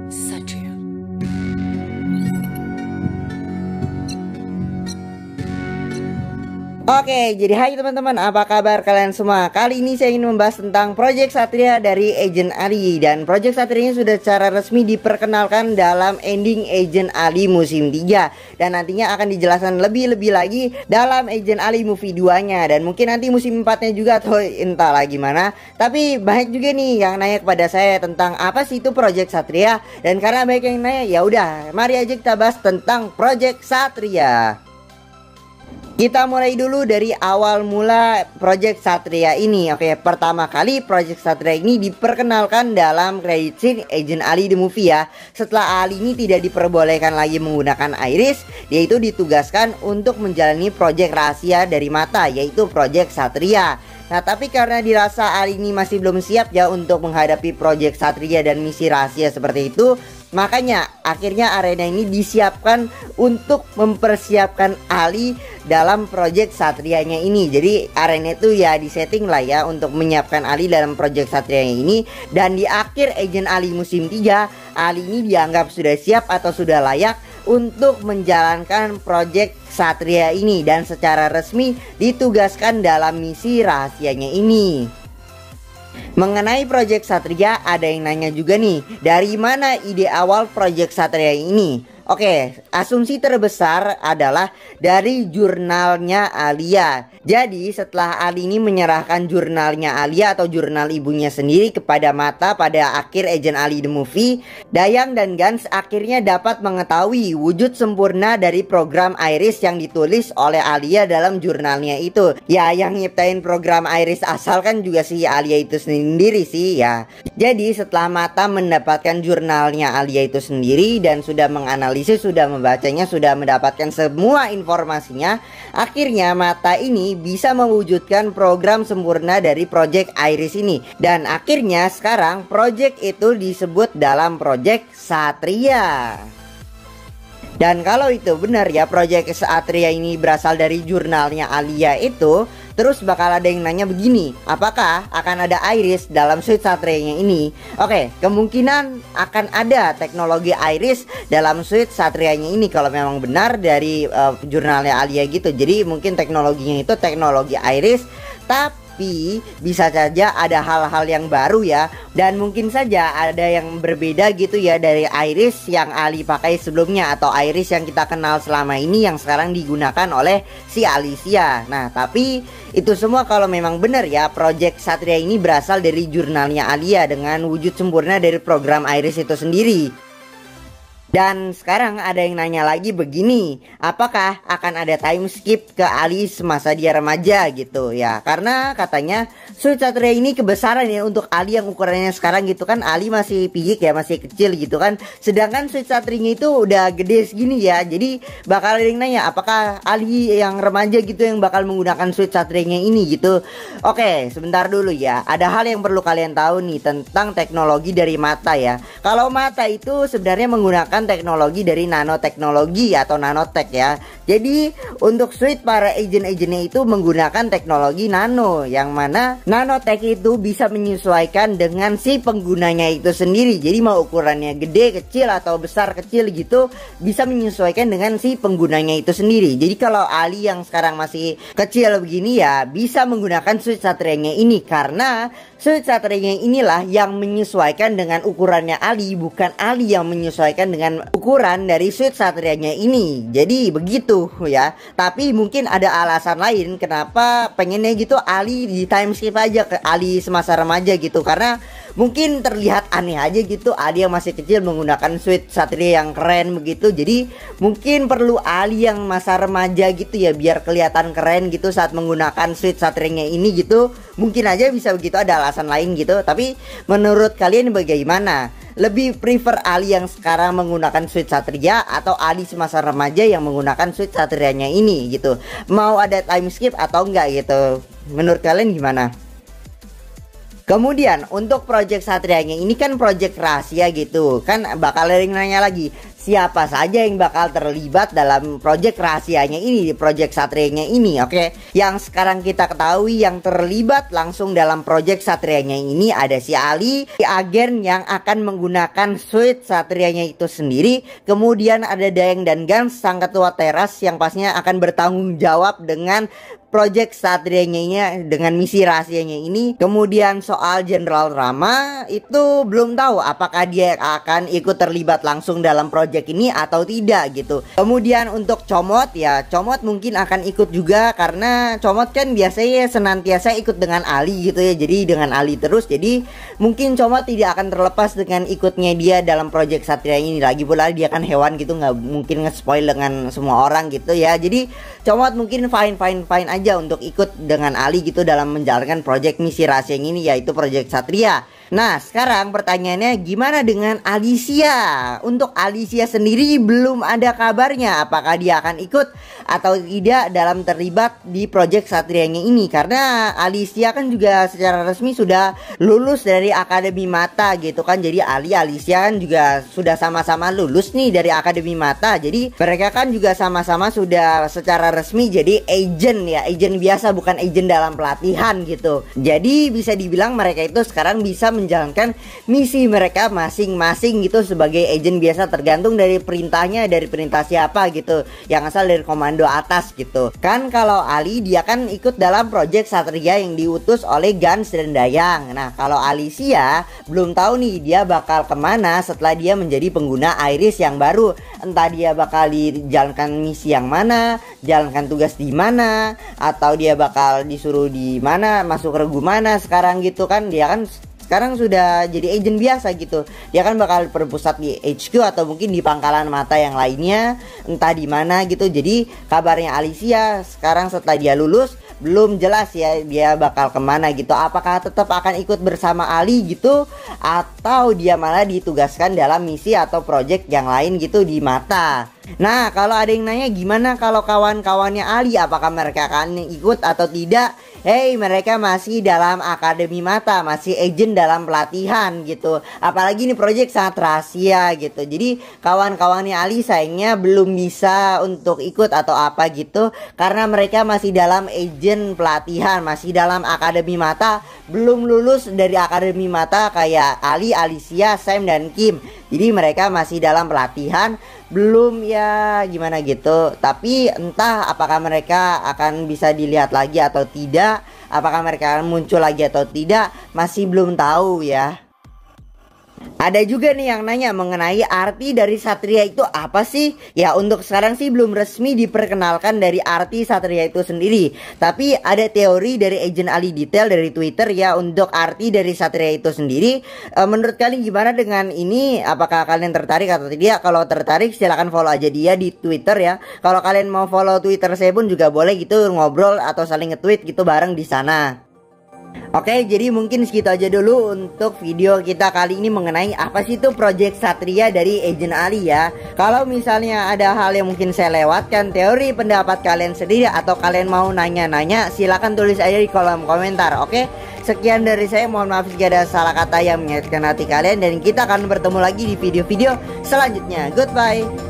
Satria. Oke, jadi hai teman-teman, apa kabar kalian semua? Kali ini saya ingin membahas tentang Project Satria dari Agent Ali. Dan Project Satria ini sudah secara resmi diperkenalkan dalam ending Agent Ali musim 3. Dan nantinya akan dijelaskan lebih-lebih lagi dalam Agent Ali movie 2-nya. Dan mungkin nanti musim 4-nya juga atau entahlah gimana. Tapi banyak juga nih yang nanya kepada saya tentang apa sih itu Project Satria. Dan karena banyak yang nanya, ya udah, mari aja kita bahas tentang Project Satria. Kita mulai dulu dari awal mula Project Satria ini. Oke, pertama kali Project Satria ini diperkenalkan dalam credit scene Agent Ali The Movie ya. Setelah Ali ini tidak diperbolehkan lagi menggunakan iris, dia itu ditugaskan untuk menjalani project rahasia dari mata, yaitu Project Satria. Nah, tapi karena dirasa Ali ini masih belum siap ya untuk menghadapi Project Satria dan misi rahasia seperti itu, makanya akhirnya arena ini disiapkan untuk mempersiapkan Ali dalam Project Satrianya ini. Jadi arena itu ya disetting lah ya untuk menyiapkan Ali dalam Project Satrianya ini. Dan di akhir Agent Ali musim 3, Ali ini dianggap sudah siap atau sudah layak untuk menjalankan Project Satria ini, dan secara resmi ditugaskan dalam misi rahasianya ini. Mengenai Project Satria, ada yang nanya juga nih, dari mana ide awal Project Satria ini? Oke, asumsi terbesar adalah dari jurnalnya Alia. Jadi setelah Ali ini menyerahkan jurnalnya Alia atau jurnal ibunya sendiri kepada Mata pada akhir Agent Ali The Movie, Dayang dan Gans akhirnya dapat mengetahui wujud sempurna dari program Iris yang ditulis oleh Alia dalam jurnalnya itu. Ya, yang nyiptain program Iris asal kan juga si Alia itu sendiri sih ya. Jadi setelah Mata mendapatkan jurnalnya Alia itu sendiri dan sudah menganalisis, sudah membacanya, sudah mendapatkan semua informasinya, akhirnya Mata ini bisa mewujudkan program sempurna dari Project Iris ini. Dan akhirnya sekarang project itu disebut dalam Project Satria. Dan kalau itu benar ya, Project Satria ini berasal dari jurnalnya Alia itu, terus bakal ada yang nanya begini, apakah akan ada Iris dalam suit Satrianya ini? Oke, kemungkinan akan ada teknologi Iris dalam suit Satrianya ini kalau memang benar dari jurnalnya Alia gitu. Jadi mungkin teknologinya itu teknologi Iris, tapi bisa saja ada hal-hal yang baru ya. Dan mungkin saja ada yang berbeda gitu ya dari Iris yang Ali pakai sebelumnya, atau Iris yang kita kenal selama ini yang sekarang digunakan oleh si Alicia. Nah, tapi itu semua kalau memang benar ya, Project Satria ini berasal dari jurnalnya Alia dengan wujud sempurna dari program Iris itu sendiri. Dan sekarang ada yang nanya lagi begini, apakah akan ada time skip ke Ali semasa dia remaja gitu ya? Karena katanya suit Satria ini kebesaran ya untuk Ali yang ukurannya sekarang gitu kan. Ali masih piyik ya, masih kecil gitu kan. Sedangkan suit Satrianya itu udah gede segini ya. Jadi bakal ada yang nanya, apakah Ali yang remaja gitu yang bakal menggunakan suit Satrianya ini gitu. Oke, sebentar dulu ya. Ada hal yang perlu kalian tahu nih tentang teknologi dari Mata ya. Kalau Mata itu sebenarnya menggunakan teknologi dari nanoteknologi atau nanotech ya. Jadi untuk suite para agent-agentnya itu menggunakan teknologi nano, yang mana nanotech itu bisa menyesuaikan dengan si penggunanya itu sendiri. Jadi mau ukurannya gede, kecil, atau besar, kecil gitu, bisa menyesuaikan dengan si penggunanya itu sendiri. Jadi kalau Ali yang sekarang masih kecil begini ya, bisa menggunakan suite Satrianya ini, karena suite Satrianya inilah yang menyesuaikan dengan ukurannya Ali, bukan Ali yang menyesuaikan dengan ukuran dari suit Satrianya ini. Jadi begitu ya. Tapi mungkin ada alasan lain kenapa pengennya gitu Ali di time skip aja ke Ali semasa remaja gitu, karena mungkin terlihat aneh aja gitu Ali yang masih kecil menggunakan suit Satria yang keren begitu. Jadi mungkin perlu Ali yang masa remaja gitu ya, biar kelihatan keren gitu saat menggunakan suit Satrianya ini gitu. Mungkin aja bisa begitu, ada alasan lain gitu. Tapi menurut kalian bagaimana? Lebih prefer Ali yang sekarang menggunakan suit Satria atau Ali semasa remaja yang menggunakan suit Satrianya ini gitu? Mau ada time skip atau enggak gitu? Menurut kalian gimana? Kemudian untuk project Satrianya ini kan project rahasia gitu. Kan bakal ada yang nanya lagi, siapa saja yang bakal terlibat dalam project rahasianya ini, di project Satrianya ini. Oke, yang sekarang kita ketahui yang terlibat langsung dalam project Satrianya ini ada si Ali, si agen yang akan menggunakan suite Satrianya itu sendiri. Kemudian ada Daeng dan Gans, sang ketua teras yang pastinya akan bertanggung jawab dengan project Satrianya ini, dengan misi rahasianya ini. Kemudian soal Jenderal Rama itu belum tahu apakah dia akan ikut terlibat langsung dalam project ini atau tidak gitu. Kemudian untuk Comot, ya Comot mungkin akan ikut juga karena Comot kan biasanya senantiasa ikut dengan Ali gitu ya. Jadi dengan Ali terus, jadi mungkin Comot tidak akan terlepas dengan ikutnya dia dalam project Satria ini. Lagi pula dia kan hewan gitu, nggak mungkin nge-spoil dengan semua orang gitu ya. Jadi Comot mungkin fine aja untuk ikut dengan Ali gitu dalam menjalankan project misi rahasia ini, yaitu project Satria. Nah sekarang pertanyaannya, gimana dengan Alicia? Untuk Alicia sendiri belum ada kabarnya apakah dia akan ikut atau tidak dalam terlibat di project Satrianya ini. Karena Alicia kan juga secara resmi sudah lulus dari Akademi Mata gitu kan. Jadi Alicia kan juga sudah sama-sama lulus nih dari Akademi Mata. Jadi mereka kan juga sama-sama sudah secara resmi jadi agent ya. Agent biasa, bukan agent dalam pelatihan gitu. Jadi bisa dibilang mereka itu sekarang bisa menjalankan misi mereka masing-masing gitu sebagai agent biasa, tergantung dari perintahnya, dari perintah siapa gitu, yang asal dari komando atas gitu kan. Kalau Ali dia kan ikut dalam project Satria yang diutus oleh Gans dan Dayang. Nah kalau Alicia belum tahu nih dia bakal kemana setelah dia menjadi pengguna Iris yang baru. Entah dia bakal dijalankan misi yang mana, jalankan tugas di mana, atau dia bakal disuruh di mana, masuk regu mana sekarang gitu kan. Dia kan sekarang sudah jadi agent biasa gitu. Dia kan bakal berpusat di HQ atau mungkin di pangkalan mata yang lainnya, entah di mana gitu. Jadi kabarnya Alicia sekarang setelah dia lulus belum jelas ya dia bakal kemana gitu. Apakah tetap akan ikut bersama Ali gitu, atau dia malah ditugaskan dalam misi atau project yang lain gitu di Mata. Nah kalau ada yang nanya gimana kalau kawan-kawannya Ali, apakah mereka akan ikut atau tidak? Hey, mereka masih dalam Akademi Mata, masih agent dalam pelatihan gitu. Apalagi ini project sangat rahasia gitu. Jadi kawan-kawannya Ali sayangnya belum bisa untuk ikut atau apa gitu, karena mereka masih dalam agent pelatihan, masih dalam Akademi Mata, belum lulus dari Akademi Mata kayak Ali, Alicia, Sam dan Kim. Jadi mereka masih dalam pelatihan, belum ya gimana gitu. Tapi entah apakah mereka akan bisa dilihat lagi atau tidak, apakah mereka akan muncul lagi atau tidak, masih belum tahu ya. Ada juga nih yang nanya mengenai arti dari Satria itu apa sih? Ya untuk sekarang sih belum resmi diperkenalkan dari arti Satria itu sendiri. Tapi ada teori dari agent Ali Detail dari Twitter ya untuk arti dari Satria itu sendiri. Menurut kalian gimana dengan ini? Apakah kalian tertarik atau tidak? Kalau tertarik silahkan follow aja dia di Twitter ya. Kalau kalian mau follow Twitter saya pun juga boleh gitu, ngobrol atau saling nge-tweet gitu bareng di sana. Oke, jadi mungkin segitu aja dulu untuk video kita kali ini mengenai apa sih itu project Satria dari agent Ali ya. Kalau misalnya ada hal yang mungkin saya lewatkan, teori pendapat kalian sendiri, atau kalian mau nanya-nanya, silahkan tulis aja di kolom komentar. Oke, sekian dari saya, mohon maaf jika ada salah kata yang menyakitkan hati kalian, dan kita akan bertemu lagi di video-video selanjutnya. Goodbye.